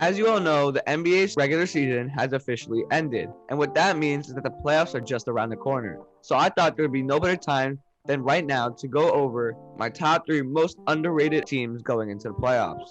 As you all know, the NBA's regular season has officially ended, and what that means is that the playoffs are just around the corner. So I thought there would be no better time than right now to go over my top 3 most underrated teams going into the playoffs.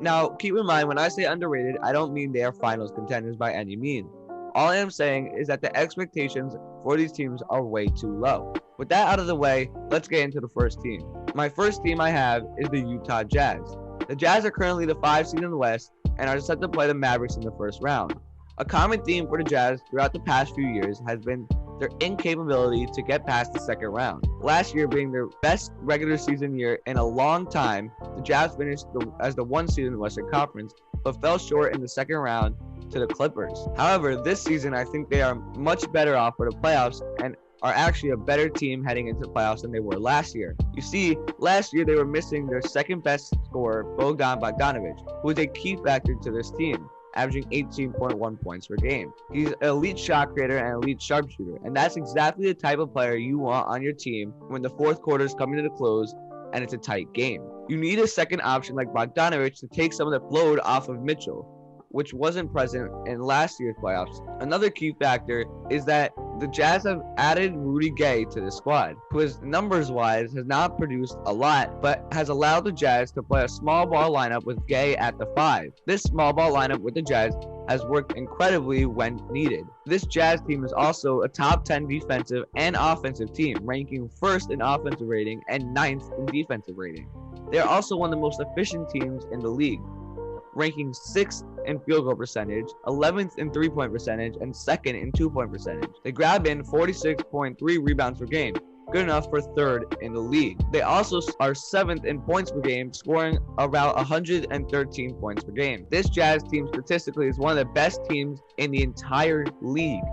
Now, keep in mind, when I say underrated, I don't mean they are finals contenders by any means. All I am saying is that the expectations for these teams are way too low. With that out of the way, let's get into the first team. My first team I have is the Utah Jazz. The Jazz are currently the 5 seed in the West and are set to play the Mavericks in the first round. A common theme for the Jazz throughout the past few years has been their incapability to get past the second round. Last year being their best regular season year in a long time, the Jazz finished as the 1 seed in the Western Conference, but fell short in the second round to the Clippers. However, this season I think they are much better off for the playoffs and are actually a better team heading into the playoffs than they were last year. You see, last year they were missing their second best scorer, Bogdan Bogdanovic, who is a key factor to this team, averaging 18.1 points per game. He's an elite shot creator and elite sharpshooter, and that's exactly the type of player you want on your team when the fourth quarter is coming to the close and it's a tight game. You need a second option like Bogdanovic to take some of the load off of Mitchell, which wasn't present in last year's playoffs. Another key factor is that the Jazz have added Rudy Gay to the squad, who is numbers-wise has not produced a lot, but has allowed the Jazz to play a small ball lineup with Gay at the 5. This small ball lineup with the Jazz has worked incredibly when needed. This Jazz team is also a top 10 defensive and offensive team, ranking 1st in offensive rating and 9th in defensive rating. They are also one of the most efficient teams in the league, ranking 6th in field goal percentage, 11th in 3-point percentage, and 2nd in 2-point percentage. They grab in 46.3 rebounds per game, good enough for 3rd in the league. They also are 7th in points per game, scoring about 113 points per game. This Jazz team statistically is one of the best teams in the entire league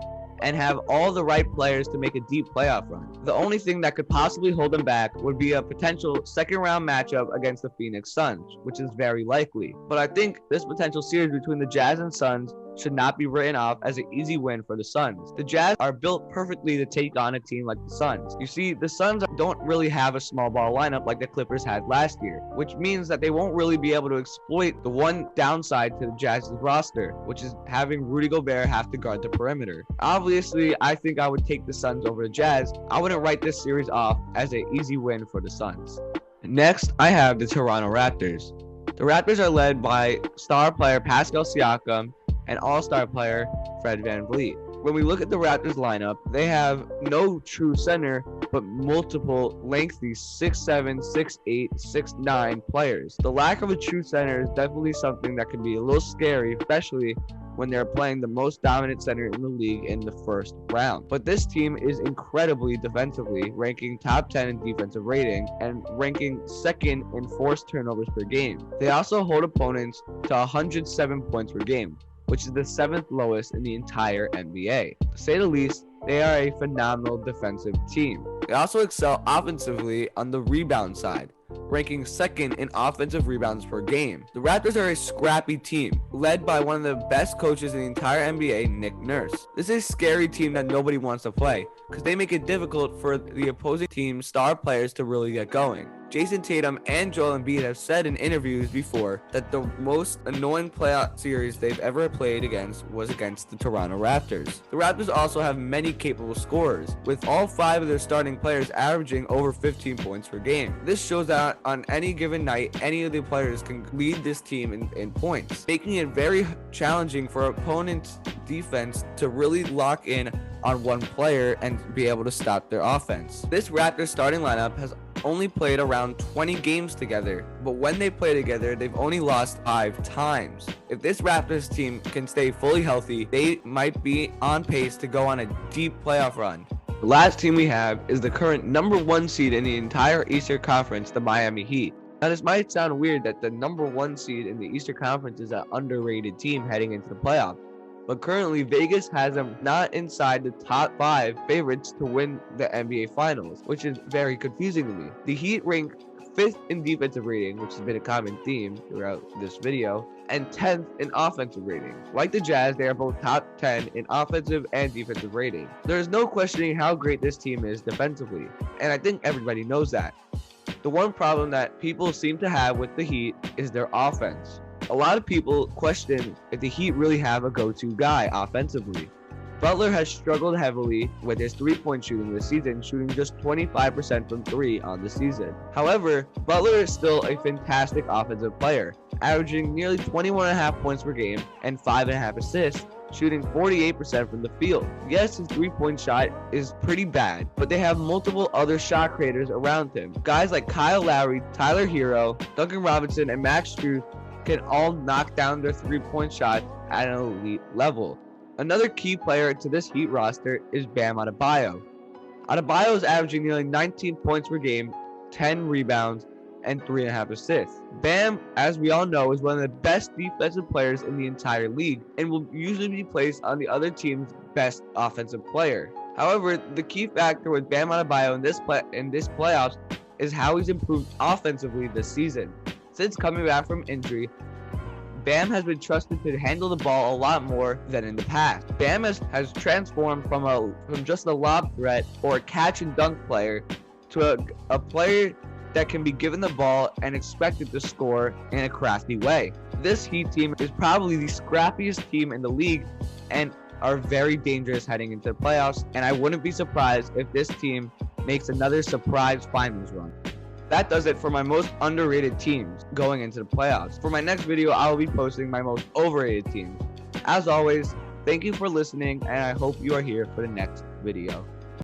and have all the right players to make a deep playoff run. The only thing that could possibly hold them back would be a potential second round matchup against the Phoenix Suns, which is very likely. But I think this potential series between the Jazz and Suns should not be written off as an easy win for the Suns. The Jazz are built perfectly to take on a team like the Suns. You see, the Suns don't really have a small ball lineup like the Clippers had last year, which means that they won't really be able to exploit the one downside to the Jazz's roster, which is having Rudy Gobert have to guard the perimeter. Obviously, I think I would take the Suns over the Jazz. I wouldn't write this series off as an easy win for the Suns. Next, I have the Toronto Raptors. The Raptors are led by star player Pascal Siakam and all-star player Fred VanVleet. When we look at the Raptors lineup, they have no true center, but multiple lengthy 6'7", 6'8", 6'9" players. The lack of a true center is definitely something that can be a little scary, especially when they're playing the most dominant center in the league in the first round. But this team is incredibly defensively, ranking top 10 in defensive rating and ranking 2nd in forced turnovers per game. They also hold opponents to 107 points per game, which is the 7th lowest in the entire NBA. To say the least, they are a phenomenal defensive team. They also excel offensively on the rebound side, ranking 2nd in offensive rebounds per game. The Raptors are a scrappy team, led by one of the best coaches in the entire NBA, Nick Nurse. This is a scary team that nobody wants to play, because they make it difficult for the opposing team's star players to really get going. Jason Tatum and Joel Embiid have said in interviews before that the most annoying playoff series they've ever played against was against the Toronto Raptors. The Raptors also have many capable scorers, with all 5 of their starting players averaging over 15 points per game. This shows that on any given night, any of the players can lead this team in points, making it very challenging for opponents' defense to really lock in on one player and be able to stop their offense. This Raptors starting lineup has only played around 20 games together, but when they play together, they've only lost 5 times. If this Raptors team can stay fully healthy, they might be on pace to go on a deep playoff run. The last team we have is the current number 1 seed in the entire Eastern Conference, the Miami Heat. Now, this might sound weird that the number 1 seed in the Eastern Conference is an underrated team heading into the playoffs, but currently Vegas has them not inside the top 5 favorites to win the NBA Finals, which is very confusing to me. The Heat rank 5th in defensive rating, which has been a common theme throughout this video, and 10th in offensive rating. Like the Jazz, they are both top 10 in offensive and defensive rating. There is no questioning how great this team is defensively, and I think everybody knows that. The one problem that people seem to have with the Heat is their offense. A lot of people question if the Heat really have a go-to guy offensively. Butler has struggled heavily with his three-point shooting this season, shooting just 25% from three on the season. However, Butler is still a fantastic offensive player, averaging nearly 21.5 points per game and 5.5 assists, shooting 48% from the field. Yes, his three-point shot is pretty bad, but they have multiple other shot creators around him. Guys like Kyle Lowry, Tyler Hero, Duncan Robinson, and Max Strus can all knock down their three-point shot at an elite level. Another key player to this Heat roster is Bam Adebayo. Adebayo is averaging nearly 19 points per game, 10 rebounds, and 3.5 assists. Bam, as we all know, is one of the best defensive players in the entire league and will usually be placed on the other team's best offensive player. However, the key factor with Bam Adebayo in this playoffs is how he's improved offensively this season. Since coming back from injury, Bam has been trusted to handle the ball a lot more than in the past. Bam has transformed from just a lob threat or a catch and dunk player to a player that can be given the ball and expected to score in a crafty way. This Heat team is probably the scrappiest team in the league and are very dangerous heading into the playoffs, and I wouldn't be surprised if this team makes another surprise finals run. That does it for my most underrated teams going into the playoffs. For my next video, I will be posting my most overrated teams. As always, thank you for listening, and I hope you are here for the next video.